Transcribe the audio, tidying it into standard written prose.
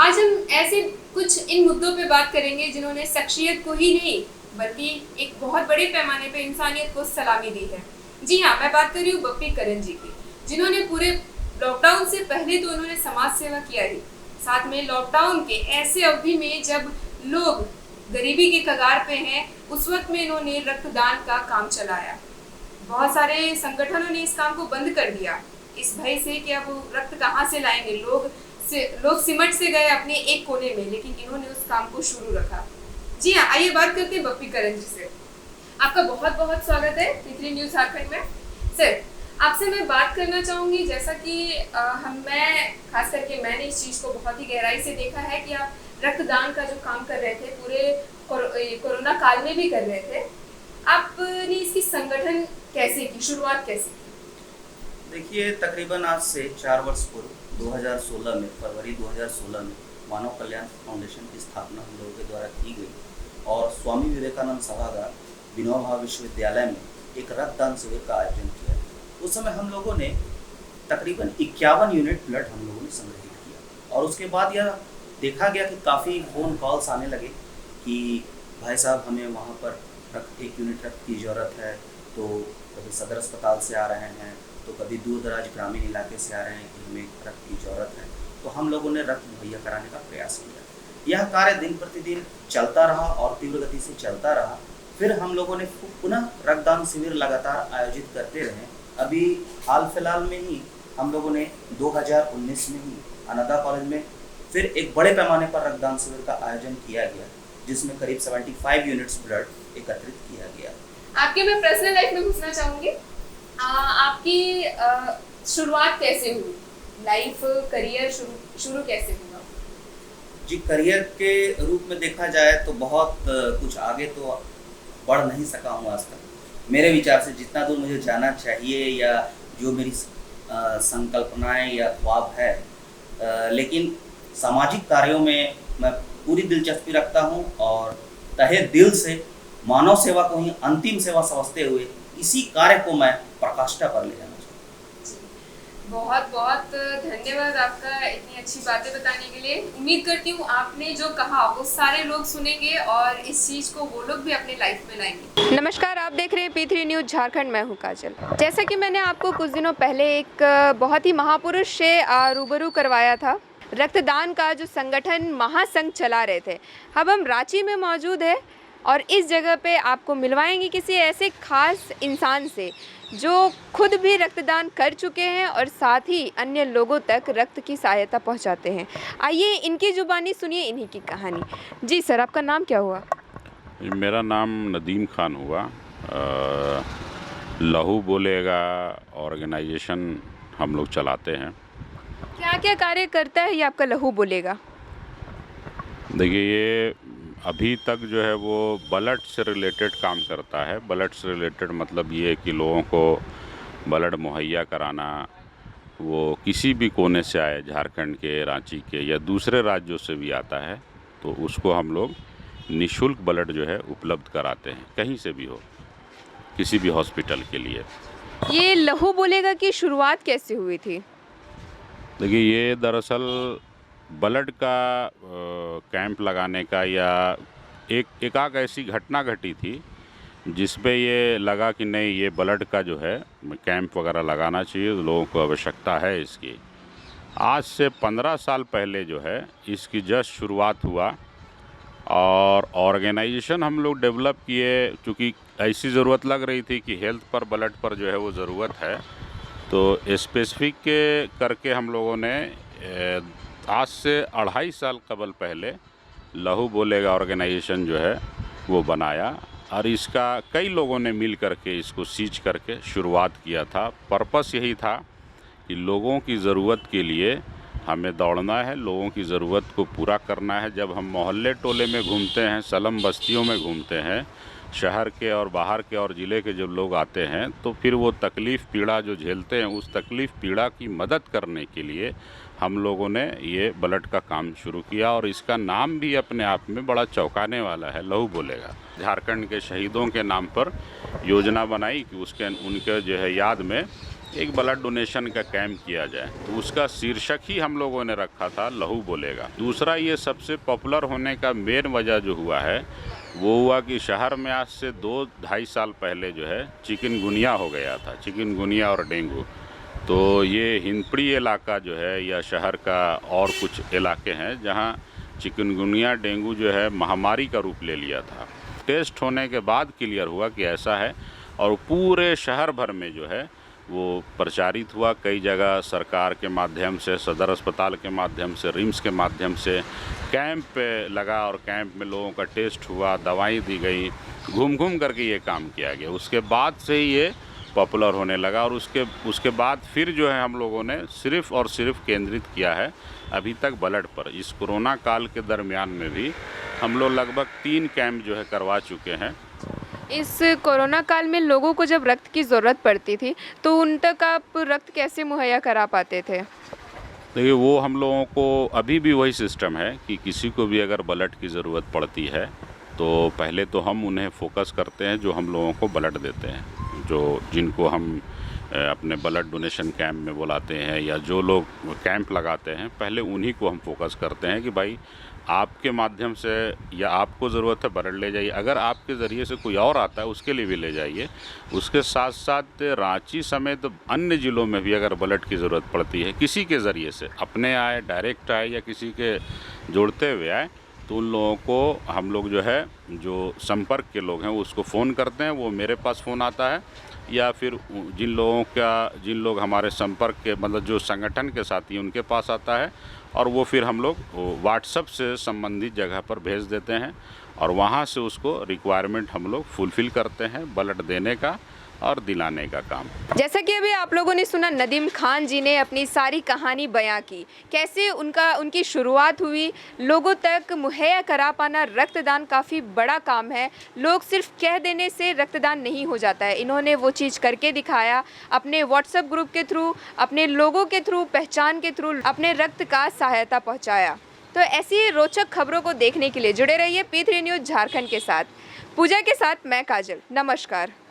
आज हम ऐसे कुछ इन मुद्दों पे बात करेंगे जिन्होंने शख्सियत को ही नहीं बल्कि एक बहुत बड़े पैमाने पे इंसानियत को सलामी दी है। जी हाँ, मैं बात कर रही हूँ बप्पी करण जी की, जिन्होंने पूरे लॉकडाउन से पहले तो उन्होंने समाज सेवा किया ही, साथ में लॉकडाउन के ऐसे अवधि में जब लोग गरीबी के कगार पे हैं, उस वक्त में इन्होंने रक्तदान का काम चलाया। बहुत सारे संगठनों ने इस काम को बंद कर दिया इस भय से कि अब रक्त कहाँ से लाएंगे। लोग सिमट से गए अपने एक कोने में, लेकिन इन्होंने उस काम को शुरू रखा। जी हाँ, आइए बात करते हैं बप्पी करण जी से। आपका बहुत बहुत स्वागत है P3 न्यूज़ झारखंड में। सर, आपसे मैं बात करना चाहूँगी, जैसा कि मैं खास करके मैंने इस चीज़ को बहुत ही गहराई से देखा है कि आप रक्तदान का जो काम कर रहे थे पूरे कोरोना काल में भी कर रहे थे। आपने इसकी संगठन कैसे की, शुरुआत कैसे की? देखिए, तकरीबन आज से 4 वर्ष पूर्व 2016 में, फरवरी 2016 में मानव कल्याण फाउंडेशन की स्थापना हम लोगों के द्वारा की गई और स्वामी विवेकानंद सभागार विनोबा भावे विश्वविद्यालय में एक रक्तदान शिविर का आयोजन किया। उस समय हम लोगों ने तकरीबन 51 यूनिट ब्लड हम लोगों ने संग्रहित किया और उसके बाद यह देखा गया कि काफ़ी फ़ोन कॉल्स आने लगे कि भाई साहब, हमें वहाँ पर 1 यूनिट रक्त की ज़रूरत है। तो कभी सदर अस्पताल से आ रहे हैं, तो कभी दूर दराज ग्रामीण इलाके से आ रहे हैं कि हमें रक्त की ज़रूरत है। तो हम लोगों ने रक्त मुहैया कराने का प्रयास किया। यह कार्य दिन प्रतिदिन चलता रहा और तीव्र गति से चलता रहा। फिर हम लोगों ने पुनः रक्तदान शिविर लगातार आयोजित करते रहे। अभी हाल फिलहाल में ही हम लोगों ने 2019 में ही अनाथा कॉलेज में फिर एक बड़े पैमाने पर रक्तदान शिविर का आयोजन किया गया, जिसमें करीब 75 यूनिट्स ब्लड एकत्रित किया गया। आपके मैं पर्सनल लाइफ में पूछना चाहूँगी, आपकी शुरुआत कैसे हुई, लाइफ करियर शुरू कैसे हुआ? जी, करियर के रूप में देखा जाए तो बहुत कुछ आगे तो बढ़ नहीं सका हूँ आज तक। मेरे विचार से जितना दूर मुझे जाना चाहिए या जो मेरी संकल्पनाएं या ख्वाब है, लेकिन सामाजिक कार्यों में मैं पूरी दिलचस्पी रखता हूँ और तहे दिल से मानव सेवा को ही अंतिम सेवा समझते हुए इसी कार्य को मैं प्रकाष्ठा पर ले जाना चाहता हूँ। बहुत बहुत धन्यवाद आपका इतनी अच्छी बातें बताने के लिए। उम्मीद करती हूँ आपने जो कहा वो सारे लोग सुनेंगे और इस चीज़ को वो लोग भी अपने लाइफ में लाएंगे। नमस्कार, आप देख रहे हैं P3 न्यूज़ झारखंड, मैं हूँ काजल। जैसा कि मैंने आपको कुछ दिनों पहले एक बहुत ही महापुरुष से रूबरू करवाया था, रक्तदान का जो संगठन महासंघ चला रहे थे। अब हम रांची में मौजूद है और इस जगह पे आपको मिलवाएंगे किसी ऐसे खास इंसान से जो खुद भी रक्तदान कर चुके हैं और साथ ही अन्य लोगों तक रक्त की सहायता पहुंचाते हैं। आइए इनकी जुबानी सुनिए इन्हीं की कहानी। जी सर, आपका नाम क्या हुआ? मेरा नाम नदीम खान हुआ। लहू बोलेगा ऑर्गेनाइजेशन हम लोग चलाते हैं। क्या क्या कार्य करता है ये आपका लहू बोलेगा? देखिए, ये अभी तक जो है वो ब्लड से रिलेटेड काम करता है। ब्लड से रिलेटेड मतलब ये कि लोगों को ब्लड मुहैया कराना, वो किसी भी कोने से आए, झारखंड के, रांची के या दूसरे राज्यों से भी आता है, तो उसको हम लोग निःशुल्क ब्लड जो है उपलब्ध कराते हैं, कहीं से भी हो, किसी भी हॉस्पिटल के लिए। ये लहू बोलेगा की शुरुआत कैसे हुई थी? देखिए, ये दरअसल ब्लड का कैंप लगाने का या एकाक ऐसी घटना घटी थी जिसपे ये लगा कि नहीं, ये ब्लड का जो है कैंप वगैरह लगाना चाहिए, लोगों को आवश्यकता है इसकी। आज से 15 साल पहले जो है इसकी जस्ट शुरुआत हुआ और ऑर्गेनाइजेशन हम लोग डेवलप किए, चूँकि ऐसी ज़रूरत लग रही थी कि हेल्थ पर, ब्लड पर जो है वो ज़रूरत है, तो स्पेसिफिक करके हम लोगों ने आज से 2.5 साल कबल पहले लहू बोलेगा ऑर्गेनाइजेशन जो है वो बनाया और इसका कई लोगों ने मिल करके इसको सींच करके शुरुआत किया था। पर्पस यही था कि लोगों की ज़रूरत के लिए हमें दौड़ना है, लोगों की ज़रूरत को पूरा करना है। जब हम मोहल्ले टोले में घूमते हैं, स्लम बस्तियों में घूमते हैं, शहर के और बाहर के और ज़िले के जब लोग आते हैं, तो फिर वो तकलीफ़ पीड़ा जो झेलते हैं, उस तकलीफ़ पीड़ा की मदद करने के लिए हम लोगों ने ये ब्लड का काम शुरू किया और इसका नाम भी अपने आप में बड़ा चौंकाने वाला है, लहू बोलेगा। झारखंड के शहीदों के नाम पर योजना बनाई कि उनके जो है याद में एक ब्लड डोनेशन का कैंप किया जाए। तो उसका शीर्षक ही हम लोगों ने रखा था लहू बोलेगा। दूसरा, ये सबसे पॉपुलर होने का मेन वजह जो हुआ है वो हुआ कि शहर में आज से 2-2.5 साल पहले जो है चिकनगुनिया हो गया था, चिकनगुनिया और डेंगू। तो ये हिंदपीढ़ी इलाका जो है या शहर का और कुछ इलाके हैं जहाँ चिकनगुनिया डेंगू जो है महामारी का रूप ले लिया था। टेस्ट होने के बाद क्लियर हुआ कि ऐसा है और पूरे शहर भर में जो है वो प्रचारित हुआ। कई जगह सरकार के माध्यम से, सदर अस्पताल के माध्यम से, रिम्स के माध्यम से कैंप लगा और कैंप में लोगों का टेस्ट हुआ, दवाई दी गई, घूम घूम करके ये काम किया गया। उसके बाद से ही ये पॉपुलर होने लगा और उसके बाद फिर जो है हम लोगों ने सिर्फ़ और सिर्फ केंद्रित किया है अभी तक ब्लड पर। इस कोरोना काल के दरमियान में भी हम लोग लगभग 3 कैंप जो है करवा चुके हैं। इस कोरोना काल में लोगों को जब रक्त की ज़रूरत पड़ती थी तो उन तक आप रक्त कैसे मुहैया करा पाते थे? देखिए, वो हम लोगों को अभी भी वही सिस्टम है कि किसी को भी अगर ब्लड की ज़रूरत पड़ती है तो पहले तो हम उन्हें फोकस करते हैं जो हम लोगों को ब्लड देते हैं, जिनको हम अपने ब्लड डोनेशन कैंप में बुलाते हैं या जो लोग कैंप लगाते हैं, पहले उन्हीं को हम फोकस करते हैं कि भाई आपके माध्यम से या आपको ज़रूरत है ब्लड ले जाइए। अगर आपके ज़रिए से कोई और आता है उसके लिए भी ले जाइए। उसके साथ साथ रांची समेत अन्य ज़िलों में भी अगर ब्लड की ज़रूरत पड़ती है किसी के ज़रिए से, अपने आए, डायरेक्ट आए या किसी के जोड़ते हुए आए, तो उन लोगों को हम लोग जो है जो संपर्क के लोग हैं उसको फ़ोन करते हैं, वो मेरे पास फ़ोन आता है या फिर जिन लोग हमारे संपर्क के मतलब जो संगठन के साथी हैं उनके पास आता है और वो फिर हम लोग व्हाट्सएप से संबंधित जगह पर भेज देते हैं और वहाँ से उसको रिक्वायरमेंट हम लोग फुलफ़िल करते हैं ब्लड देने का और दिलाने का काम। जैसा कि अभी आप लोगों ने सुना, नदीम खान जी ने अपनी सारी कहानी बयां की, कैसे उनकी शुरुआत हुई। लोगों तक मुहैया करा पाना रक्तदान काफ़ी बड़ा काम है। लोग सिर्फ कह देने से रक्तदान नहीं हो जाता है। इन्होंने वो चीज़ करके दिखाया, अपने व्हाट्सएप ग्रुप के थ्रू, अपने लोगों के थ्रू, पहचान के थ्रू अपने रक्त का सहायता पहुँचाया। तो ऐसी रोचक खबरों को देखने के लिए जुड़े रहिए P3 न्यूज़ झारखंड के साथ। पूजा के साथ मैं काजल, नमस्कार।